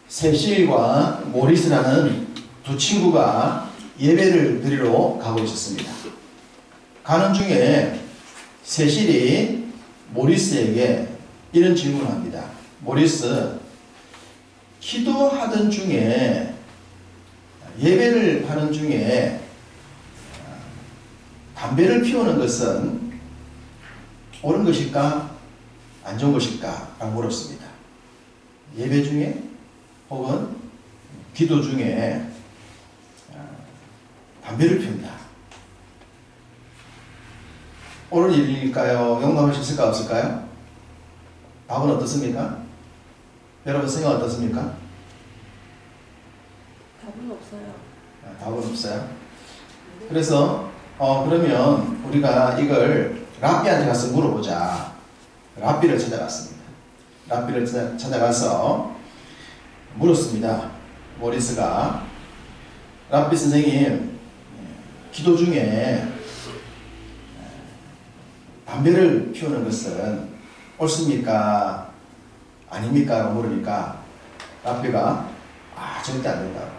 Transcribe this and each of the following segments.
세실과 모리스라는 두 친구가 예배를 드리러 가고 있었습니다. 가는 중에 세실이 모리스에게 이런 질문을 합니다. 모리스, 기도하던 중에, 예배를 하는 중에 담배를 피우는 것은 옳은 것일까? 안 좋은 것일까? 라고 물었습니다. 예배 중에 혹은 기도 중에 담배를 피운다. 옳은 일일까요? 용납할 수 있을까 없을까요? 답은 어떻습니까? 여러분 생각 어떻습니까? 답은 없어요. 답은 없어요. 그래서 그러면 우리가 이걸 랍비한테 가서 물어보자. 랍비를 찾아갔습니다. 랍비를 찾아가서 물었습니다. 모리스가, 랍비 선생님, 기도 중에 담배를 피우는 것은 옳습니까? 아닙니까? 라고 물으니까 랍비가 절대 안 된다고.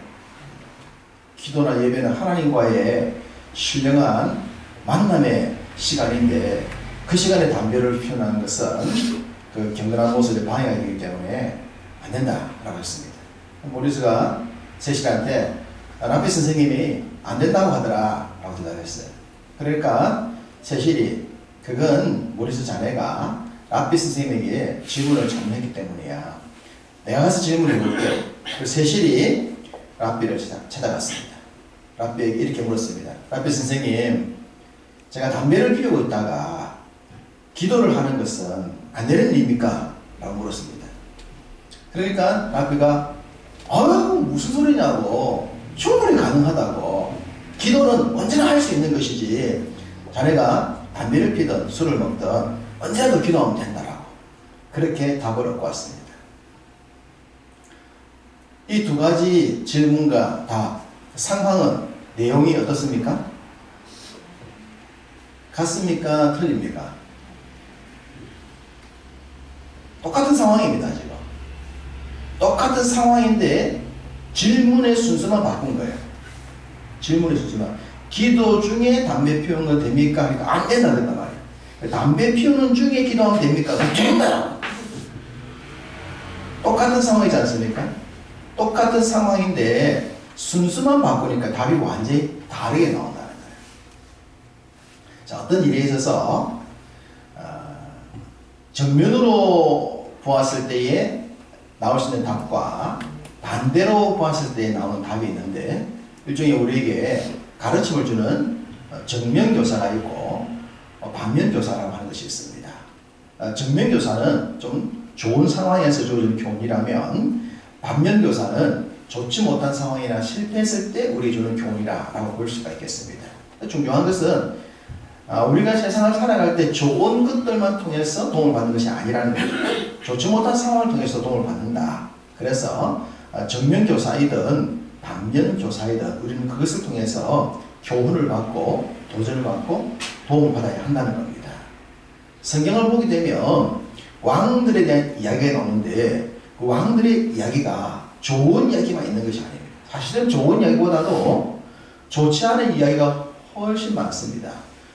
기도나 예배는 하나님과의 신령한 만남의 시간인데 그 시간에 담배를 피우는 것은 그 경건한 모습에 방해가 되기 때문에 안 된다라고 했습니다. 모리스가 세실한테 랍비 선생님이 안 된다고 하더라 라고 대답했어요. 그러니까 세실이, 그건 모리스 자네가 랍비 선생님에게 질문을 잘못했기 때문이야. 내가 가서 질문해 볼게. 그 세실이 랍비를 찾아갔습니다. 랍비에게 이렇게 물었습니다. 랍비 선생님, 제가 담배를 피우고 있다가 기도를 하는 것은 안 되는 일입니까? 라고 물었습니다. 그러니까 랍비가 무슨 소리냐고, 충분히 가능하다고, 기도는 언제나 할 수 있는 것이지, 자네가 담배를 피든 술을 먹든 언제라도 기도하면 된다라고 그렇게 답을 얻고 왔습니다. 이 두 가지 질문과 답, 상황은 내용이 어떻습니까? 같습니까? 틀립니까? 똑같은 상황입니다. 지금 똑같은 상황인데 질문의 순서만 바꾼 거예요. 질문의 순서만. 기도 중에 담배 피우는 건 됩니까? 그러니까 안 된다는 말이에요. 담배 피우는 중에 기도하면 됩니까? 된다. 똑같은 상황이지 않습니까? 똑같은 상황인데 순서만 바꾸니까 답이 완전히 다르게 나온다는 거예요. 자, 어떤 일에 있어서 정면으로 보았을 때에 나올 수 있는 답과 반대로 보았을 때에 나오는 답이 있는데, 일종의 우리에게 가르침을 주는 정면교사가 있고 반면교사라고 하는 것이 있습니다. 정면교사는 좀 좋은 상황에서 주어진 교훈이라면, 반면교사는 좋지 못한 상황이나 실패했을 때 우리 주는 교훈이라고 볼 수가 있겠습니다. 중요한 것은 우리가 세상을 살아갈 때 좋은 것들만 통해서 도움을 받는 것이 아니라는 거죠. 좋지 못한 상황을 통해서 도움을 받는다. 그래서 정면교사이든 반면교사이든 우리는 그것을 통해서 교훈을 받고 도전을 받고 도움을 받아야 한다는 겁니다. 성경을 보게 되면 왕들에 대한 이야기가 나오는데 그 왕들의 이야기가 좋은 이야기만 있는 것이 아닙니다. 사실은 좋은 이야기보다도 좋지 않은 이야기가 훨씬 많습니다.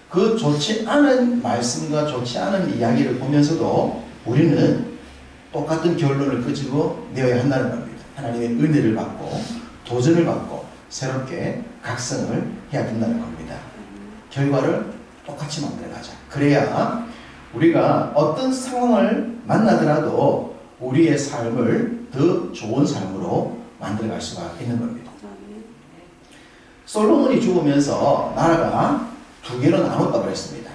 그 좋지 않은 말씀과 좋지 않은 이야기를 보면서도 우리는 똑같은 결론을 끄집어 내어야 한다는 겁니다. 하나님의 은혜를 받고 도전을 받고 새롭게 각성을 해야 된다는 겁니다. 결과를 똑같이 만들어가자. 그래야 우리가 어떤 상황을 만나더라도 우리의 삶을 더 좋은 삶으로 만들어갈 수가 있는 겁니다. 솔로몬이 죽으면서 나라가 두 개로 나눴다고 했습니다.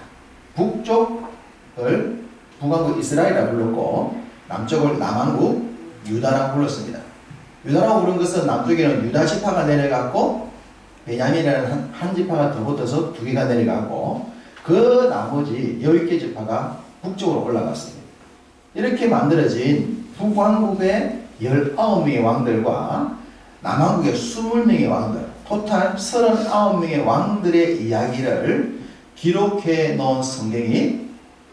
북쪽을 북왕국 이스라엘이라고 불렀고 남쪽을 남왕국 유다라고 불렀습니다. 유다라고 부른 것은 남쪽에는 유다 지파가 내려갔고 베냐민이라는 한 지파가 더 붙어서 두 개가 내려가고 그 나머지 10개 지파가 북쪽으로 올라갔습니다. 이렇게 만들어진 북왕국의 19명의 왕들과 남왕국의 20명의 왕들, 토탈 39명의 왕들의 이야기를 기록해 놓은 성경이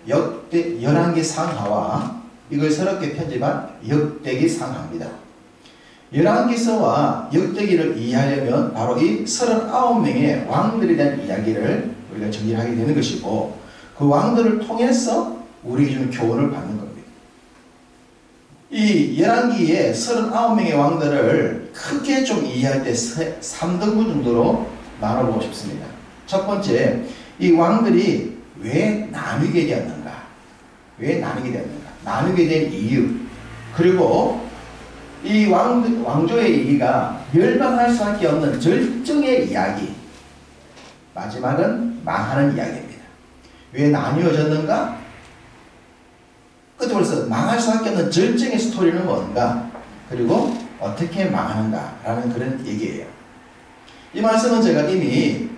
역대 11개 상하와 이걸 새롭게 편집한 역대기 상하입니다. 열왕기서와 역대기를 이해하려면 바로 이 39명의 왕들에 대한 이야기를 우리가 정리하게 되는 것이고, 그 왕들을 통해서 우리에게 주는 교훈을 받는 겁니다. 이 열왕기의 39명의 왕들을 크게 좀 이해할 때 3등분 정도로 나눠보고 싶습니다. 첫 번째, 이 왕들이 왜 나누게 되었는가? 왜 나누게 되었는가? 나누게 된 이유. 그리고 이 왕조의 얘기가 멸망할 수밖에 없는 절정의 이야기. 마지막은 망하는 이야기입니다. 왜 나뉘어졌는가? 그래서 망할 수밖에 없는 절정의 스토리는 뭔가? 그리고 어떻게 망하는가라는 그런 얘기예요. 이 말씀은 제가 이미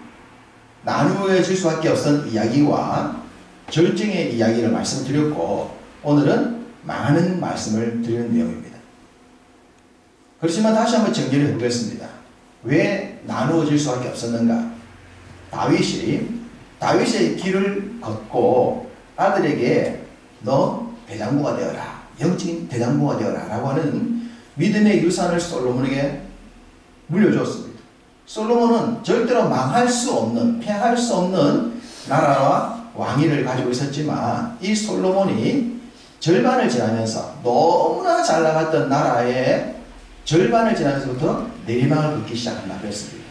나누어질 수밖에 없는 이야기와 절정의 이야기를 말씀드렸고, 오늘은 망하는 말씀을 드리는 내용입니다. 그렇지만 다시 한번 정리를 해보겠습니다. 왜 나누어질 수밖에 없었는가? 다윗의 길을 걷고 아들에게 너 대장부가 되어라, 영적인 대장부가 되어라 라고 하는 믿음의 유산을 솔로몬에게 물려주었습니다. 솔로몬은 절대로 망할 수 없는, 패할 수 없는 나라와 왕위를 가지고 있었지만, 이 솔로몬이 절반을 지나면서, 너무나 잘 나갔던 나라의 절반을 지나면서부터 내리막을 걷기 시작한다고 했습니다.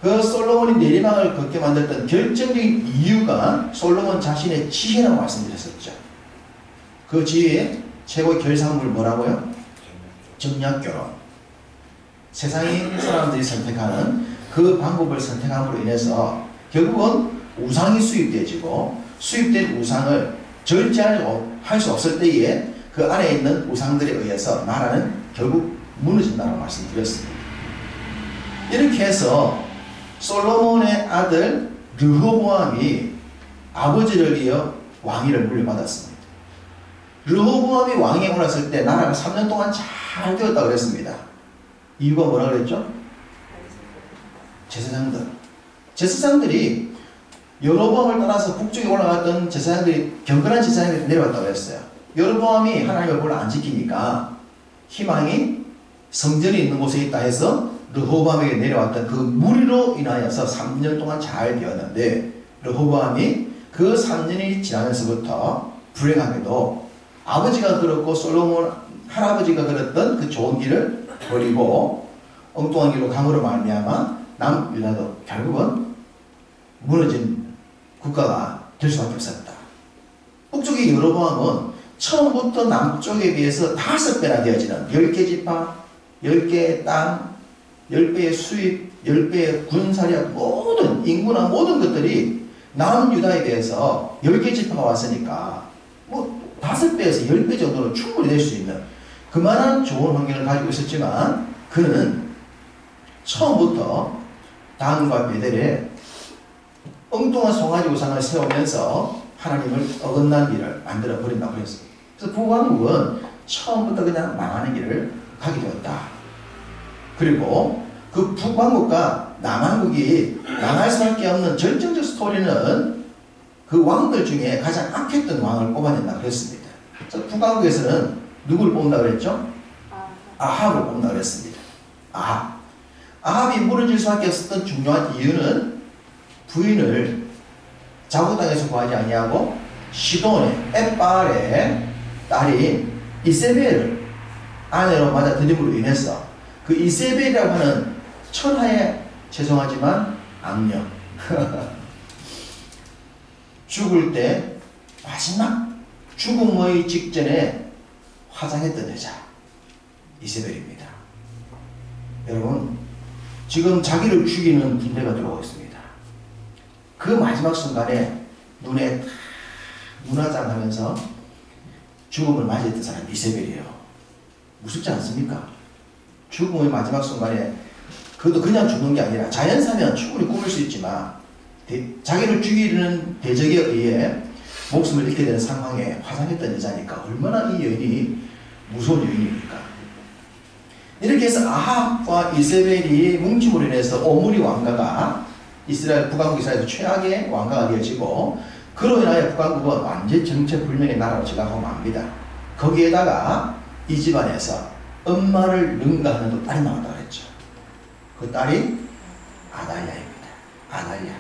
그 솔로몬이 내리막을 걷게 만들었던 결정적인 이유가 솔로몬 자신의 지혜라고 말씀드렸었죠. 그 지혜의 최고의 결산물 뭐라고요? 정략결혼. 세상의 사람들이 선택하는 그 방법을 선택함으로 인해서 결국은 우상이 수입되어지고, 수입된 우상을 절제할 수 없을 때에 그 안에 있는 우상들에 의해서 나라는 결국 무너진다고 말씀드렸습니다. 이렇게 해서 솔로몬의 아들 르호보암이 아버지를 이어 왕위를 물려받았습니다. 르호보암이 왕위에 올랐을 때 나라가 3년 동안 잘 되었다고 그랬습니다. 이유가 뭐라 그랬죠? 제사장들이 여로보암을 따라서 북쪽에 올라갔던 제사장들이, 경건한 제사장들이 내려왔다고 했어요. 여로보암이 하나님의 법을 안 지키니까 희망이 성전이 있는 곳에 있다 해서 르호보암에게 내려왔던 그 무리로 인하여서 3년 동안 잘 되었는데, 르호보암이 그 3년이 지나면서부터 불행하게도 아버지가 걸었고 솔로몬 할아버지가 걸었던 그 좋은 길을 버리고 엉뚱한 길로 감으로 말미암아 남유다도 결국은 무너진 국가가 될 수밖에 없었다. 북쪽의 여로보암은 처음부터 남쪽에 비해서 5배나 되어지는 10개 지파, 10개의 땅, 10배의 수입, 10배의 군사력, 모든 인구나 모든 것들이 남유다에 대해서 10개 지파가 왔으니까 5배에서 10배 정도는 충분히 될 수 있는 그만한 좋은 환경을 가지고 있었지만, 그는 처음부터 단과 베델에 엉뚱한 송아지 우상을 세우면서 하나님을 어긋난 길을 만들어 버린다고 했습니다. 그래서 북왕국은 처음부터 그냥 망하는 길을 가게 되었다. 그리고 그 북왕국과 남왕국이 망할 수밖에 없는 결정적 스토리는 그 왕들 중에 가장 악했던 왕을 뽑아낸다고 했습니다. 그래서 북왕국에서는 누구를 뽑는다고 그랬죠? 아합을 뽑는다고 그랬습니다. 아합이 무너질 수밖에 없었던 중요한 이유는 부인을 자국 땅에서 구하지 아니하고 시돈의 엣바알의 딸인 이세벨을 아내로 맞아 들임으로 인해서, 그 이세벨이라고 하는 천하의, 죄송하지만 악녀, 죽을 때 마지막 죽음의 직전에 화장했던 여자 이세벨입니다. 여러분, 지금 자기를 죽이는 군대가 들어오고 있습니다. 그 마지막 순간에 눈에 눈화장하면서 죽음을 맞이했던 사람이 이세벨이에요. 무섭지 않습니까? 죽음의 마지막 순간에, 그것도 그냥 죽는 게 아니라 자연사면 충분히 꿈을 수 있지만 자기를 죽이려는 대적에 의해 목숨을 잃게 되는 상황에 화장했던 여자니까 얼마나 이 여인이 무서운 여인입니까? 이렇게 해서 아합과 이세벨이 뭉침으로 인해서 오므리 왕가가 이스라엘 북왕국 이스라엘에서 최악의 왕가가 되어지고, 그로 인하여 북왕국은 완전 정체불명의 나라로 지나가고 맙니다. 거기에다가 이 집안에서 엄마를 능가하는 또 딸이 나왔다고 했죠. 그 딸이 아달랴입니다. 아달랴.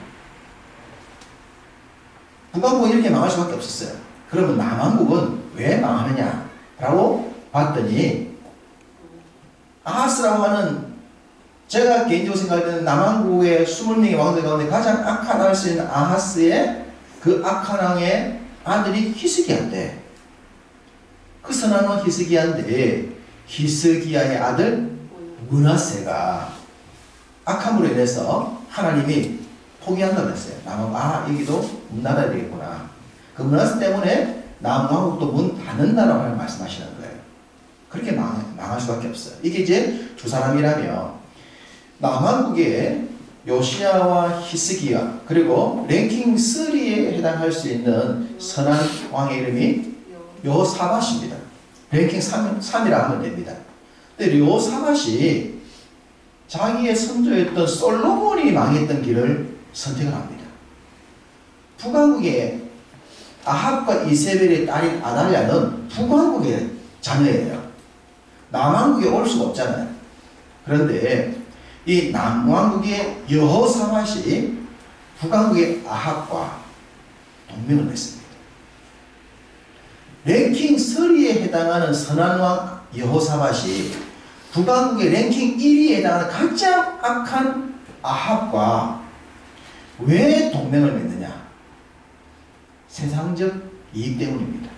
북왕국은 이렇게 망할 수밖에 없었어요. 그러면 남왕국은 왜 망하느냐 라고 봤더니 아하스라고 하는, 제가 개인적으로 생각할 때는 남왕국의 20명의 왕들 가운데 가장 악한 할 수 있는 아하스의 그 악한 왕의 아들이 히스기야인데, 그 선한 왕 히스기야인데 히스기야의 아들 므낫세가 악함으로 인해서 하나님이 포기한다고 했어요. 남왕국, 여기도 문 닫아야 되겠구나. 그 므낫세 때문에 남왕국도 문 닫는다라고 말씀하시는 거예요. 그렇게 망할 수밖에 없어요. 이게 이제 두 사람이라면, 남왕국의 요시야와 히스기야, 그리고 랭킹 3에 해당할 수 있는 선한 왕의 이름이 여호사밧입니다. 랭킹 3이라 하면 됩니다. 근데 여호사밧이 자기의 선조였던 솔로몬이 망했던 길을 선택을 합니다. 북왕국의 아합과 이세벨의 딸인 아달랴는 북왕국의 자녀예요. 남왕국에 올 수가 없잖아요. 그런데 이 남왕국의 여호사밧이 북왕국의 아합과 동맹을 맺습니다. 랭킹 3에 해당하는 선한왕 여호사밧이 북왕국의 랭킹 1위에 해당하는 가장 악한 아합과 왜 동맹을 맺느냐? 세상적 이익 때문입니다.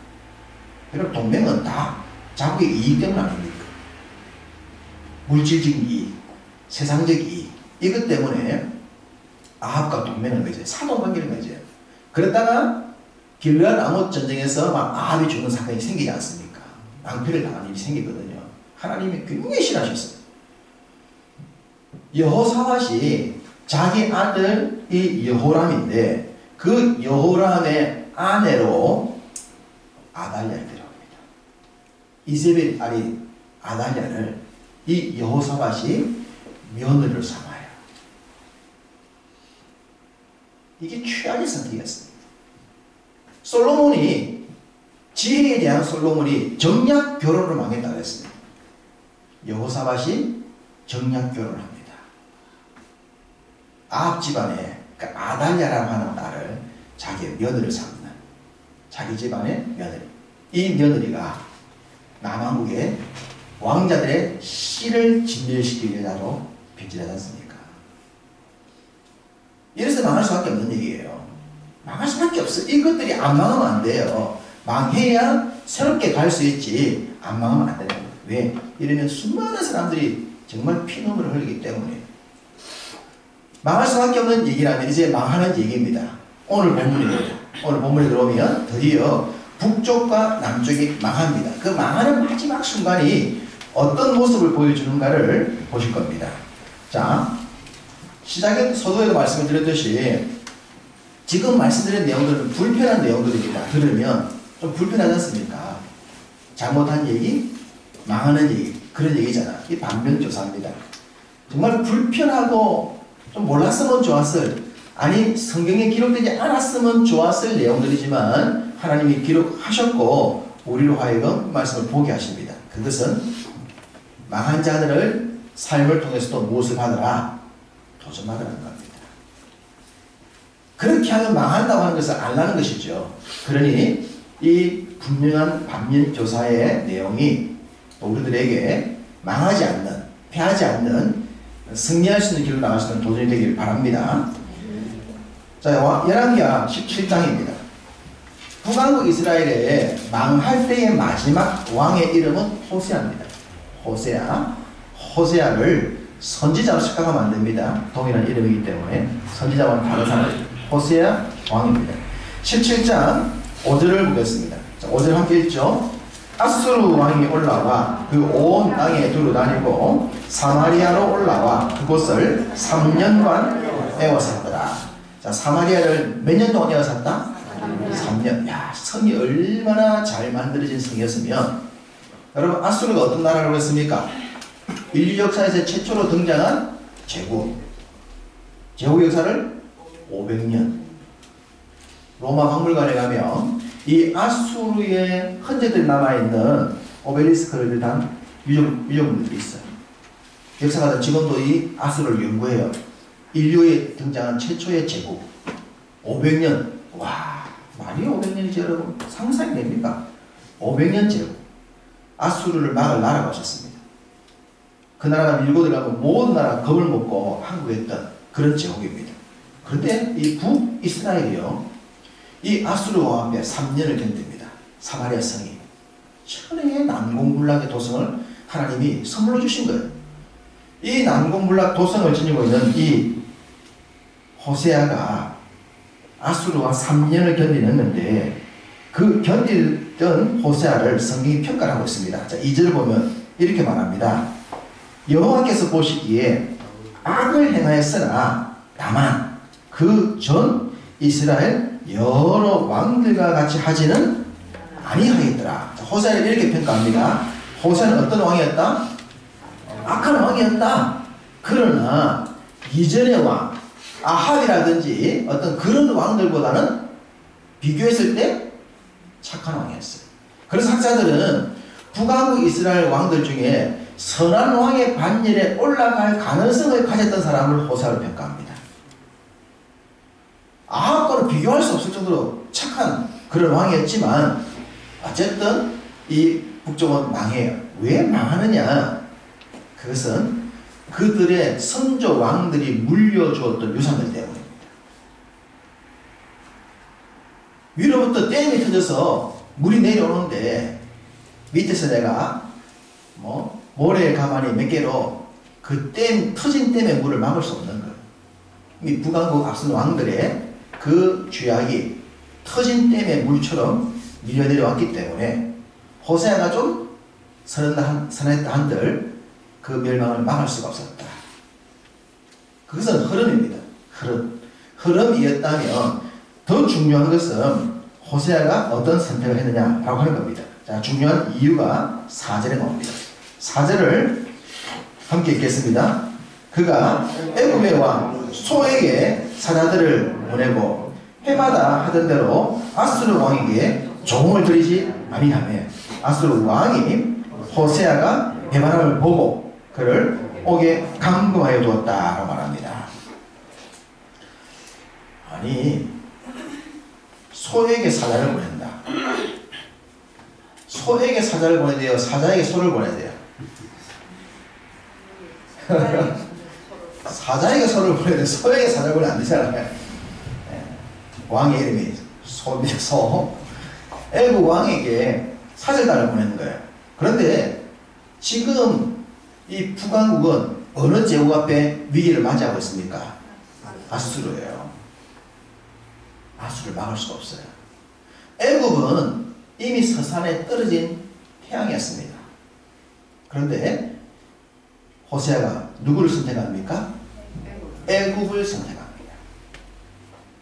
여러분, 동맹은 다 자국의 이익 때문 아닙니까? 물질적인 이익, 세상적 이익, 이것 때문에 아합과 동맹을 맺어요. 사돈관계를 맺어요. 그러다가 길르앗 아못 전쟁에서 막 아합이 죽는 사건이 생기지 않습니까? 낭패를 당한 일이 생기거든요. 하나님이 굉장히 싫어하셨어요. 여호사밧이 자기 아들이 여호람인데 그 여호람의 아내로 아달랴를 데려옵니다. 이세벨 딸이 아달랴를 이 여호사밧이 며느리로 삼아요. 이게 최악의 선택이었습니다. 솔로몬이, 지혜에 대한 솔로몬이 정략 결혼을 망했다고 했습니다. 여호사밧이 정략 결혼을 합니다. 아합 집안에, 그러니까 아달랴라고 하는 딸을 자기의 며느리를 삼는, 자기 집안의 며느리. 이 며느리가 남왕국의 왕자들의 씨를 진멸시킬 여자로 변질하지 않습니까? 이래서 망할 수밖에 없는 얘기예요. 망할 수밖에 없어. 이것들이 안 망하면 안 돼요. 망해야 새롭게 갈 수 있지, 안 망하면 안 돼요. 왜? 이러면 수많은 사람들이 정말 피눈물을 흘리기 때문에. 망할 수밖에 없는 얘기라면 이제 망하는 얘기입니다. 오늘 본문입니다. 오늘 본문에 들어오면 드디어 북쪽과 남쪽이 망합니다. 그 망하는 마지막 순간이 어떤 모습을 보여주는가를 보실 겁니다. 자, 시작에 서두에도 말씀을 드렸듯이 지금 말씀드린 내용들은 불편한 내용들입니다. 들으면 좀 불편하지 않습니까? 잘못한 얘기, 망하는 얘기, 그런 얘기잖아. 이 반면교사입니다. 정말 불편하고 좀 몰랐으면 좋았을, 아니 성경에 기록되지 않았으면 좋았을 내용들이지만 하나님이 기록하셨고 우리로 하여금 말씀을 보게 하십니다. 그것은 망한 자들을 삶을 통해서도 무엇을 받으라? 도전받으라는 겁니다. 그렇게 하면 망한다고 하는 것을 알라는 것이죠. 그러니 이 분명한 반면교사의 내용이 우리들에게 망하지 않는, 패하지 않는, 승리할 수 있는 길로 나갈 수 있는 도전이 되기를 바랍니다. 자, 열왕기하 17장입니다. 북왕국 이스라엘의 망할 때의 마지막 왕의 이름은 호세아입니다. 호세아. 호세아를 선지자로 착각하면 안 됩니다. 동일한 이름이기 때문에 선지자와는 다른 사람. 호세아 왕입니다. 17장 5절을 보겠습니다. 자, 5절 함께 읽죠. 아수르 왕이 올라와 그 온 땅에 두루 다니고 사마리아로 올라와 그곳을 3년간 에워쌌더라. 자, 사마리아를 몇 년 동안 에워쌌다? 3년. 야, 성이 얼마나 잘 만들어진 성이었으면. 여러분, 아수르가 어떤 나라라고 했습니까? 인류 역사에서 최초로 등장한 제국. 제국 역사를 500년. 로마 박물관에 가면 이 아수르의 흔적들이 남아있는 오벨리스크를 비롯한 유적물들이 있어요. 역사가들 지금도 이 아수르를 연구해요. 인류에 등장한 최초의 제국 500년. 와, 말이 500년이지 여러분. 상상이 됩니까? 500년 제국. 아수르를 막을 나라가 있었습니다. 그 나라가 밀고 들어가면 모든 나라가 겁을 먹고 항복했던 그런 제국입니다. 그런데 이 북이스라엘이요, 이 아수르와 함께 3년을 견딥니다. 사마리아 성이. 천혜의 난공불락의 도성을 하나님이 선물로 주신 거예요. 이 난공불락 도성을 지니고 있는 이 호세아가 아수르와 3년을 견디는데, 그 견디던 호세아를 성경이 평가를 하고 있습니다. 자, 2절을 보면 이렇게 말합니다. 여호와께서 보시기에 악을 행하였으나 다만 그 전 이스라엘 여러 왕들과 같이 하지는 아니하였더라. 호세아를 이렇게 평가합니다. 호세아는 어떤 왕이었다? 악한 왕이었다. 그러나 이전의 왕 아합이라든지 어떤 그런 왕들보다는 비교했을 때 착한 왕이었어요. 그래서 학자들은 북왕국 이스라엘 왕들 중에 선한 왕의 반열에 올라갈 가능성을 가졌던 사람을 호세아로 평가합니다. 아합과는 비교할 수 없을 정도로 착한 그런 왕이었지만 어쨌든 이 북쪽은 망해요. 왜 망하느냐? 그것은 그들의 선조 왕들이 물려주었던 유산들 때문입니다. 위로부터 댐이 터져서 물이 내려오는데 밑에서 내가 모래에 가만히 몇 개로 그 터진 댐의 물을 막을 수 없는 거예요. 이 북왕국 앞선 왕들의 그 죄악이 터진 댐의 물처럼 밀려 내려왔기 때문에 호세아가 좀 선했다 한들 그 멸망을 막을 수가 없었다. 그것은 흐름입니다. 흐름이었다면 더 중요한 것은 호세아가 어떤 선택을 했느냐라고 하는 겁니다. 자, 중요한 이유가 4절에 나옵니다. 4절을 함께 읽겠습니다. 그가 애굽의 왕 소에게 사자들을 보내고 해마다 하던 대로 아수르 왕에게 종을 드리지 아니하며 아수르 왕이 호세아가 배반함을 보고 그를 옥에 감금하여 두었다라고 말합니다. 아니, 소에게 사자를 보낸다. 소에게 사자를 보내야 돼요? 사자에게 소를 보내야 돼요? 사자에게 소를 보내야 돼요? 소에게 사자를 보내면 안 되잖아요. 왕의 이름이 소입니다. 소. 애굽 왕에게 사절단을 보내는 거예요. 그런데 지금 이 북왕국은 어느 제국 앞에 위기를 맞이하고 있습니까? 아수르예요. 아수르를 막을 수가 없어요. 애굽은 이미 서산에 떨어진 태양이었습니다. 그런데 호세아가 누구를 선택합니까? 애굽을 선택합니다.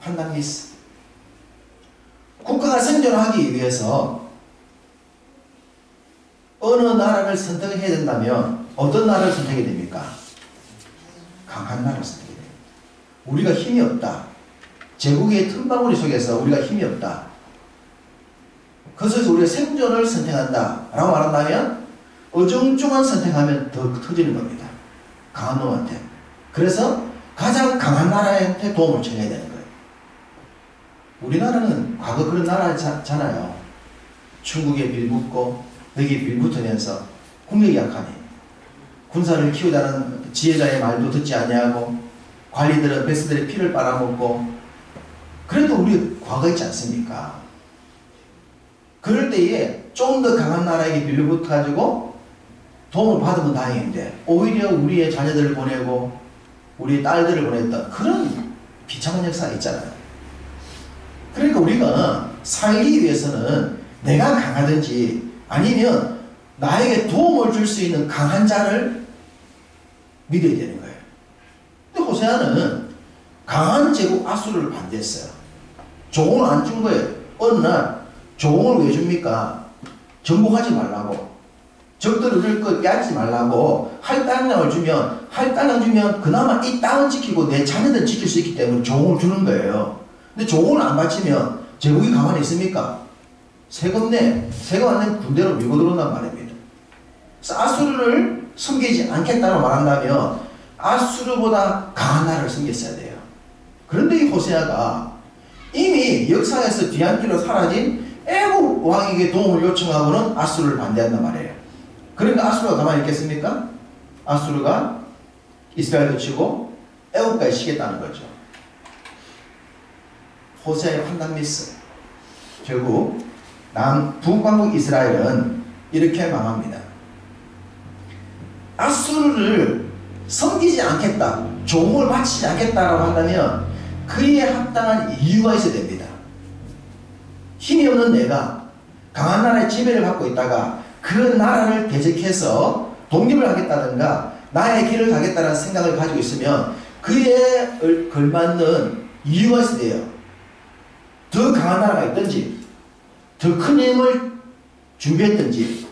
판단 미스. 국가가 생존하기 위해서 어느 나라를 선택해야 된다면 어떤 나라를 선택해야 됩니까? 강한 나라를 선택해야 됩니다. 우리가 힘이 없다. 제국의 틈바구니 속에서 우리가 힘이 없다. 그래서 우리가 생존을 선택한다 라고 말한다면 어중중한 선택하면 더 터지는 겁니다. 강한 놈한테. 그래서 가장 강한 나라한테 도움을 청해야 되는 거예요. 우리나라는 과거 그런 나라잖아요. 중국에 빌붙고 여기에 빌붙으면서 국력이 약하니 군사를 키우자는 지혜자의 말도 듣지 아니하고 관리들은 백성들의 피를 빨아먹고 그래도 우리 과거 있지 않습니까? 그럴 때에 좀 더 강한 나라에게 빌려붙어가지고 도움을 받으면 다행인데 오히려 우리의 자녀들을 보내고 우리의 딸들을 보냈던 그런 비참한 역사가 있잖아요. 그러니까 우리가 살기 위해서는 내가 강하든지 아니면 나에게 도움을 줄 수 있는 강한 자를 믿어야 되는 거예요. 근데 호세아는 강한 제국 아수르를 반대했어요. 종을 안 준 거예요. 어느 날 종을 왜 줍니까? 정복하지 말라고. 적들을 빼앗지 말라고 할당량을 주면 할당량 주면 그나마 이 땅을 지키고 내 자녀들 지킬 수 있기 때문에 종을 주는 거예요. 근데 종을 안 바치면 제국이 가만히 있습니까? 세금 내. 세금 안 내면 군대로 밀고 들어온단 말입니다. 그래서 아수르를 섬기지 않겠다고 말한다면 아수르보다 강한 나라를 섬겼어야 돼요. 그런데 이 호세아가 이미 역사에서 뒤안길로 사라진 애국 왕에게 도움을 요청하고는 아수르를 반대한단 말이에요. 그러니까 아수르가 가만히 있겠습니까? 아수르가 이스라엘을 치고 애국까지 치겠다는 거죠. 호세아의 판단 미스. 결국 북왕국 이스라엘은 이렇게 망합니다. 아수르를 섬기지 않겠다, 종을 바치지 않겠다라고 한다면 그에 합당한 이유가 있어야 됩니다. 힘이 없는 내가 강한 나라의 지배를 받고 있다가 그 나라를 대적해서 독립을 하겠다든가 나의 길을 가겠다는 생각을 가지고 있으면 그에 걸맞는 이유가 있어야 돼요. 더 강한 나라가 있든지 더 큰 힘을 준비했든지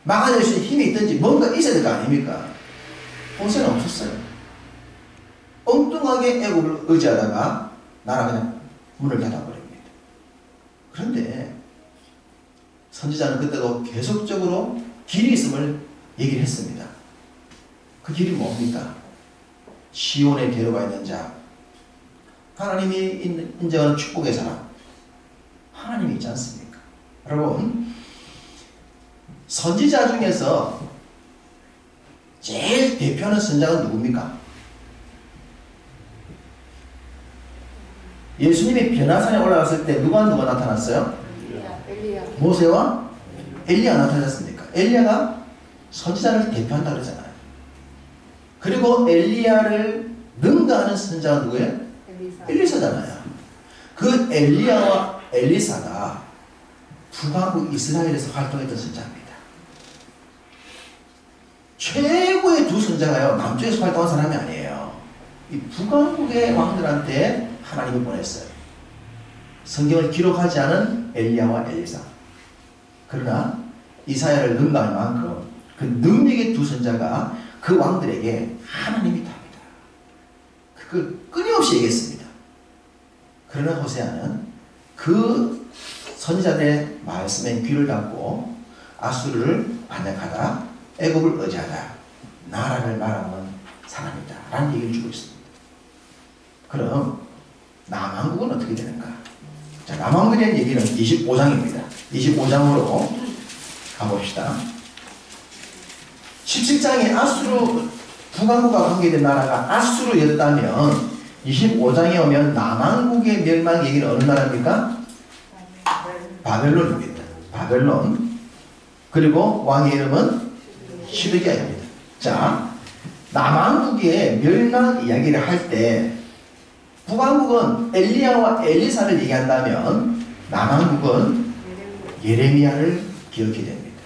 막아낼 수 있는 힘이 있든지 뭔가 있어야 될 거 아닙니까? 호세는 없었어요. 엉뚱하게 애국을 의지하다가 나라 그냥 문을 닫아버립니다. 그런데 선지자는 그때도 계속적으로 길이 있음을 얘기를 했습니다. 그 길이 뭡니까? 시온에 데려가 있는 자, 하나님이 인정하는 축복의 사람, 하나님이 있지 않습니까? 여러분, 선지자 중에서 제일 대표하는 선지자는 누굽니까? 예수님이 변화산에 올라갔을 때 누가 나타났어요? 엘리야. 모세와 엘리야 나타났습니까? 엘리야가 선지자를 대표한다 그러잖아요. 그리고 엘리야를 능가하는 선지자가 누구예요? 엘리사잖아요. 그 엘리야와 엘리사가 북왕국 이스라엘에서 활동했던 선지자입니다. 최고의 두 선지자가요, 남쪽에서 활동한 사람이 아니에요. 이 북왕국의 왕들한테 하나님이 보냈어요. 성경을 기록하지 않은 엘리야와 엘리사. 그러나 이사야를 능가할 만큼 그 능력의 두 선지자가 그 왕들에게 하나님이 답니다. 그걸 끊임없이 얘기했습니다. 그러나 호세아는 그 선지자들의 말씀에 귀를 닫고 아수르를 반역하다, 애굽을 의지하다, 나라를 말하는 사람이다 라는 얘기를 주고 있습니다. 그럼 남왕국은 어떻게 되는가? 자, 남왕국에 대한 얘기는 25장입니다. 25장으로 가봅시다. 17장에 아수르, 북왕국과 관계된 나라가 아수르였다면 25장에 오면 남왕국의 멸망 얘기는 어느 나라입니까? 바벨론입니다. 바벨론. 그리고 왕의 이름은 시드기야입니다. 자, 남왕국의 멸망 이야기를 할 때 북왕국은 엘리야와 엘리사를 얘기한다면 남왕국은 예레미야를 기억해야 됩니다.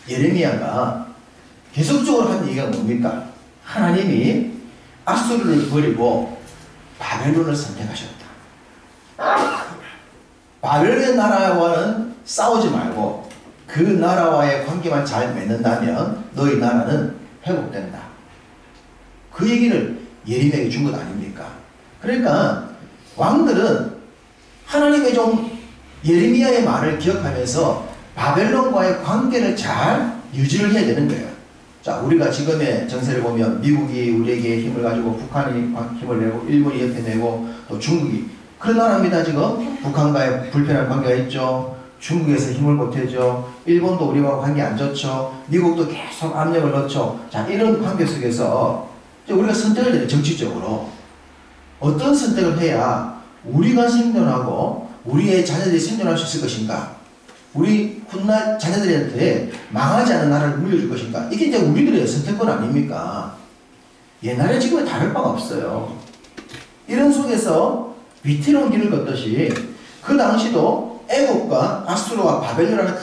예레미야가 계속적으로 하는 얘기가 뭡니까? 하나님이 아수르를 버리고 바벨론을 선택하셨다. 바벨론의 나라와는 싸우지 말고 그 나라와의 관계만 잘 맺는다면 너희 나라는 회복된다. 그 얘기를 예레미야에게 준 것 아닙니까? 그러니까 왕들은 하나님의 종 예레미야의 말을 기억하면서 바벨론과의 관계를 잘 유지를 해야 되는 거예요. 자, 우리가 지금의 정세를 보면 미국이 우리에게 힘을 가지고 북한이 힘을 내고 일본이 옆에 내고 또 중국이 그런 나라입니다. 지금 북한과의 불편한 관계가 있죠. 중국에서 힘을 보태죠. 일본도 우리와 관계 안 좋죠. 미국도 계속 압력을 넣죠. 자, 이런 관계 속에서 우리가 선택을 해야 돼요. 정치적으로 어떤 선택을 해야 우리가 생존하고 우리의 자녀들이 생존할 수 있을 것인가? 우리 훗날 자녀들한테 망하지 않은 나라를 물려줄 것인가? 이게 이제 우리들의 선택권 아닙니까? 옛날에 지금은 다를 바가 없어요. 이런 속에서 위태로운 길을 걷듯이 그 당시도 애국과 아수르와 바벨론이라는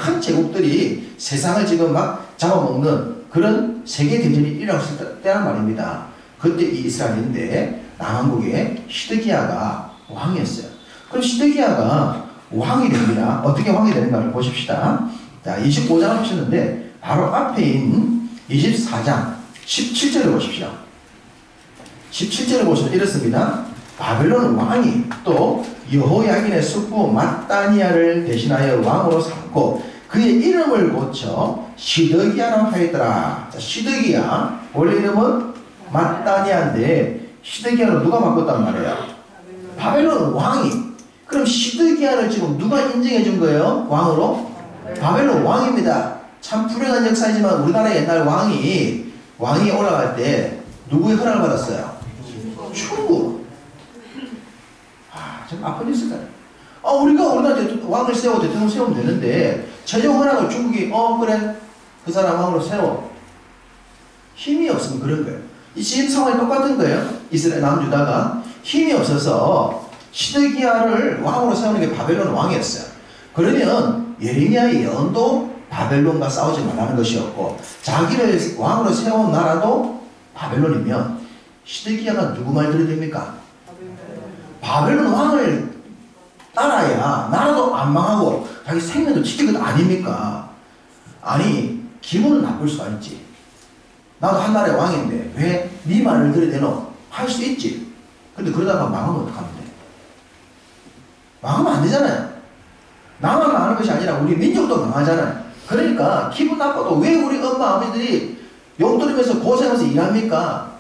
큰 제국들이 세상을 지금 막 잡아먹는 그런 세계 대전이 일어났을 때란 말입니다. 그때 이 이스라엘인데 남왕국의 시드기야가 왕이었어요. 그럼 시드기야가 왕이 됩니다. 어떻게 왕이 되는가를 보십시다. 자, 25장을 보시는데 바로 앞에인 24장 17절을 보십시오. 17절을 보시면 이렇습니다. 바벨론 왕이 또 여호야긴의 숙부 마따니아를 대신하여 왕으로 삼고 그의 이름을 고쳐 시드기야라 하였더라. 자, 시드기야 원래 이름은 마따니아인데 시드기야로 누가 바꿨단 말이에요? 바벨론 왕이. 그럼 시드기야를 지금 누가 인정해 준 거예요? 왕으로? 바벨론 왕입니다. 참 불행한 역사이지만 우리나라 옛날 왕이 올라갈 때 누구의 허락을 받았어요? 중국. 참 아픈 뉴스잖아요. 우리가 우리나라 왕을 세우고 대통령 세우면 되는데 최종 허락을 중국이 그래 그 사람 왕으로 세워. 힘이 없으면 그런 거예요. 이 지금 상황이 똑같은 거예요. 이스라엘 남유다가 힘이 없어서 시드기야를 왕으로 세우는 게 바벨론 왕이었어요. 그러면 예레미야의 예언도 바벨론과 싸우지 말라는 것이었고 자기를 왕으로 세운 나라도 바벨론이면 시드기야가 누구 말 들어야 됩니까? 바벨론 왕을 따라야 나라도 안 망하고 자기 생명도 지킬 것 아닙니까? 아니 기분은 나쁠 수가 있지. 나도 한 나라의 왕인데 왜 네 말을 들여대노? 할 수 있지. 근데 그러다가 망하면 어떡하면 돼? 망하면 안 되잖아요. 나만 망하는 것이 아니라 우리 민족도 망하잖아요. 그러니까 기분 나빠도 왜 우리 엄마 아버지들이 용돈이면서 고생하면서 일합니까?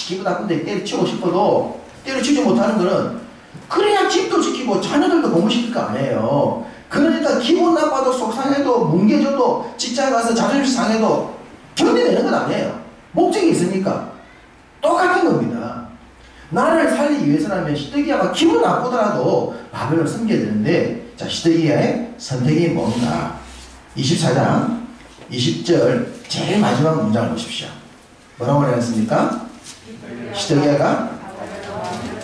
기분 나쁜데 때려치고 싶어도 때려치지 못하는 거는 그래야 집도 지키고 자녀들도 공부시킬 거 아니에요. 그러니까 기분 나빠도 속상해도 뭉개져도 직장 가서 자존심 상해도 견뎌내는 건 아니에요. 목적이 있으니까 똑같은 겁니다. 나라를 살리기 위해서라면 시드기야가 기분 나쁘더라도 바벨론을 섬겨야 되는데 자 시드기야의 선택이 뭔가 24장 20절 제일 마지막 문장을 보십시오. 뭐라고 했습니까? 시드기야가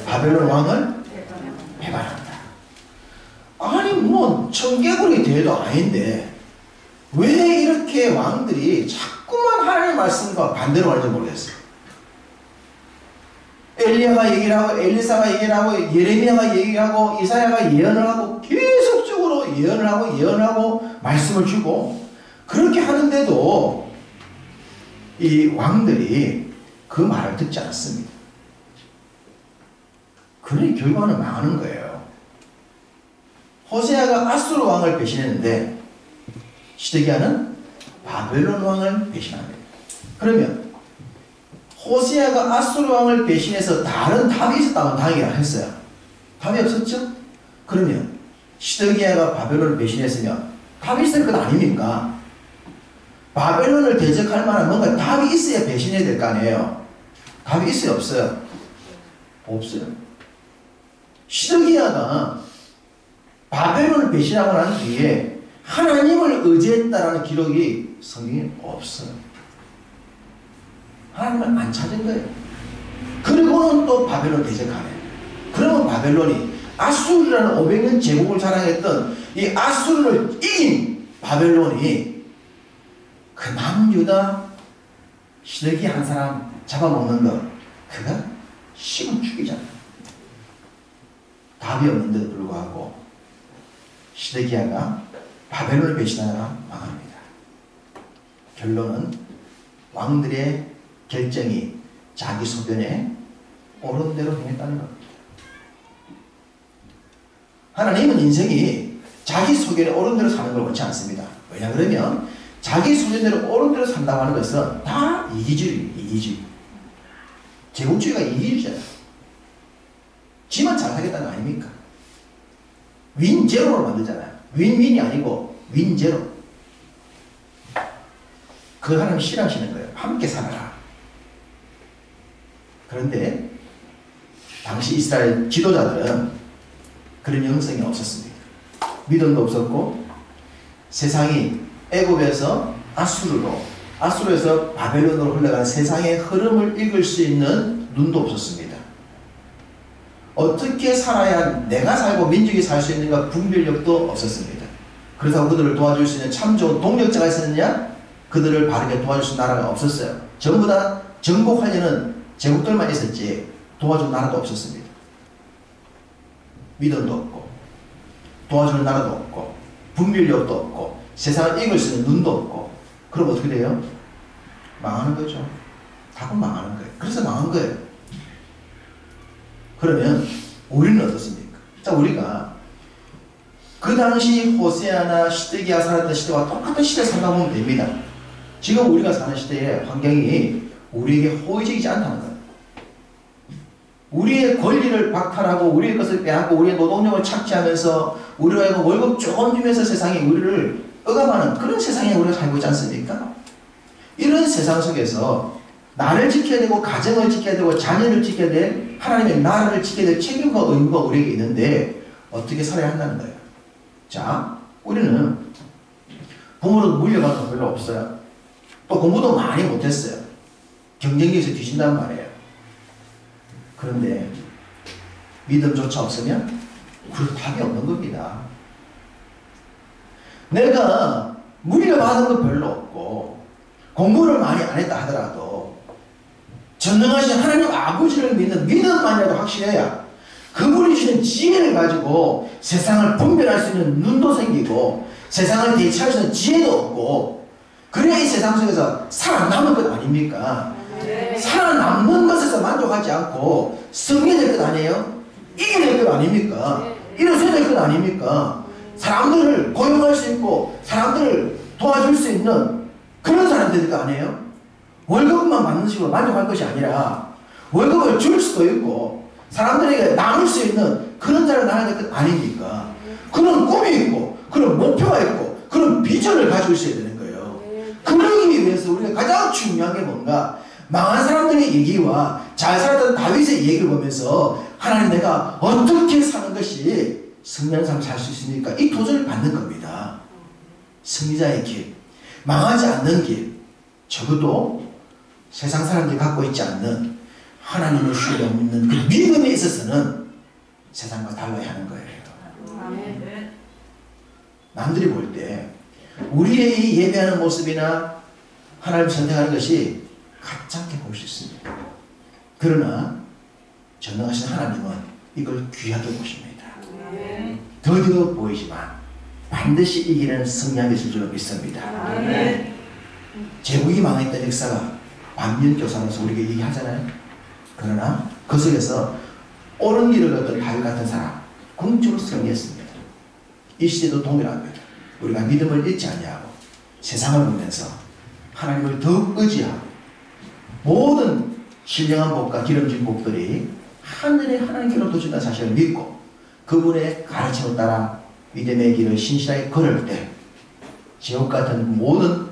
바벨론 왕을 배반한다. 아니 뭐 청개구리 대회도 아닌데 왜 이렇게 왕들이 자꾸만 하나님의 말씀과 반대로 하는지 모르겠어요. 엘리야가 얘기를 하고 엘리사가 얘기를 하고 예레미야가 얘기를 하고 이사야가 예언을 하고 계속적으로 예언을 하고 말씀을 주고 그렇게 하는데도 이 왕들이 그 말을 듣지 않습니다. 그러니 결과는 망하는 거예요. 호세아가 아수르 왕을 배신했는데 시드기야는 바벨론 왕을 배신합니다. 그러면 호세아가 아수르 왕을 배신해서 다른 답이 있었다면 다행이라 했어요. 답이 없었죠? 그러면 시드기야가 바벨론을 배신했으면 답이 있을 것 아닙니까? 바벨론을 대적할 만한 뭔가 답이 있어야 배신해야 될 거 아니에요. 답이 있어요? 없어요? 없어요. 시드기야가 바벨론을 배신하고 난 뒤에 하나님을 의지했다라는 기록이 성경에 없어요. 하나님을 안 찾은 거예요. 그리고는 또 바벨론 대적하네. 그러면 바벨론이 아수르라는 500년 제국을 자랑했던 이 아수르를 이긴 바벨론이 그 남유다 시드기야 한 사람 잡아먹는 거 그가 심은 죽이잖아요. 답이 없는데도 불구하고 시드기야가 바벨론을 배신하다가 망합니다. 결론은 왕들의 결정이 자기 소견에 옳은 대로 행했다는 겁니다. 하나님은 인생이 자기 소견에 옳은 대로 사는 걸 원치 않습니다. 왜냐 그러면 자기 소견대로 옳은 대로 산다고 하는 것은 다 이기주의입니다. 이기주의. 제국주의가 이기주의잖아요. 지만 잘 살겠다는 거 아닙니까? 윈제로로 만들잖아요. 윈윈이 아니고 윈제로. 그 하나님 싫어하시는 거예요. 함께 살아라. 그런데 당시 이스라엘 지도자들은 그런 영성이 없었습니다. 믿음도 없었고 세상이 애굽에서 아수르에서 바벨론으로 흘러간 세상의 흐름을 읽을 수 있는 눈도 없었습니다. 어떻게 살아야 내가 살고 민족이 살 수 있는가 분별력도 없었습니다. 그래서 그들을 도와줄 수 있는 참 좋은 동력자가 있었느냐? 그들을 바르게 도와줄 수 있는 나라가 없었어요. 전부 다 정복하려는 제국들만 있었지 도와줄 나라도 없었습니다. 믿음도 없고 도와주는 나라도 없고 분별력도 없고 세상을 읽을 수 있는 눈도 없고 그럼 어떻게 돼요? 망하는 거죠. 답은 망하는 거예요. 그래서 망한 거예요. 그러면 우리는 어떻습니까? 자, 우리가 그 당시 호세아나 시드기야 살았던 시대와 똑같은 시대에 살다 보면 됩니다. 지금 우리가 사는 시대의 환경이 우리에게 호의적이지 않다는 거예요. 우리의 권리를 박탈하고 우리의 것을 빼앗고 우리의 노동력을 착취하면서 우리가 월급 조금 주면서 세상이 우리를 억압하는 그런 세상에 우리가 살고 있지 않습니까? 이런 세상 속에서 나를 지켜야 되고 가정을 지켜야 되고 자녀를 지켜야 될 하나님의 나라를 지켜야 될 책임과 의무가 우리에게 있는데 어떻게 살아야 한다는 거예요. 자, 우리는 부모로도 물려받은 거 별로 없어요. 또 공부도 많이 못했어요. 경쟁력에서 뒤진단 말이에요. 그런데 믿음조차 없으면 그럴 답이 없는 겁니다. 내가 물려받은 거 별로 없고 공부를 많이 안 했다 하더라도 전능하신 하나님 아버지를 믿는 믿음만이라도 확실해야 그분이 주신 지혜를 가지고 세상을 분별할 수 있는 눈도 생기고 세상을 대처할 수 있는 지혜도 없고 그래야 이 세상 속에서 살아남을 것 아닙니까? 네. 살아남는 것에서 만족하지 않고 승리될 것 아니에요? 이겨낼 것 아닙니까? 일어서야 될 것 아닙니까? 사람들을 고용할 수 있고 사람들을 도와줄 수 있는 그런 사람이 될 거 아니에요? 월급만 받는 식으로 만족할 것이 아니라 월급을 줄 수도 있고 사람들에게 나눌 수 있는 그런 자를 나눠야 될 것 아닙니까? 그런 꿈이 있고 그런 목표가 있고 그런 비전을 가지고 있어야 되는 거예요. 그러기 위해서 우리가 가장 중요한 게 뭔가 망한 사람들의 얘기와 잘 살았던 다윗의 얘기를 보면서 하나님 내가 어떻게 사는 것이 승리하는 삶을 살 수 있습니까? 이 도전을 받는 겁니다. 승리자의 길, 망하지 않는 길, 적어도 세상 사람들이 갖고 있지 않는 하나님을 신뢰하는 그 믿음에 있어서는 세상과 달라야 하는 거예요. 남들이 볼 때 우리의 이 예배하는 모습이나 하나님을 선택하는 것이 가짜게 볼 수 있습니다. 그러나 전능하신 하나님은 이걸 귀하게 보십니다. 더디도 보이지만 반드시 이기는 승리함이 있을 줄 믿습니다. 제국이 망했던 역사가 반면교사로서 우리에게 얘기하잖아요. 그러나 그 속에서 옳은 길을 걷던 다윗 같은 사람 궁주로 승리했습니다. 이 시대도 동일합니다. 우리가 믿음을 잃지 아니하고 세상을 보면서 하나님을 더욱 의지하고 모든 신령한 복과 기름진 복들이 하늘의 하나님께로 도준다는 사실을 믿고 그분의 가르침을 따라 믿음의 길을 신실하게 걸을 때 지옥 같은 모든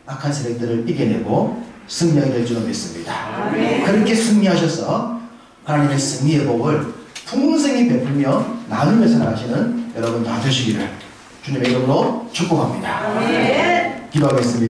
악한 세력들을 이겨내고 승리하게 될 줄로 믿습니다. 그렇게 승리하셔서 하나님의 승리의 복을 풍성히 베풀며 나누며 살아가시는 여러분 다 되시기를 주님의 이름으로 축복합니다. 기도하겠습니다.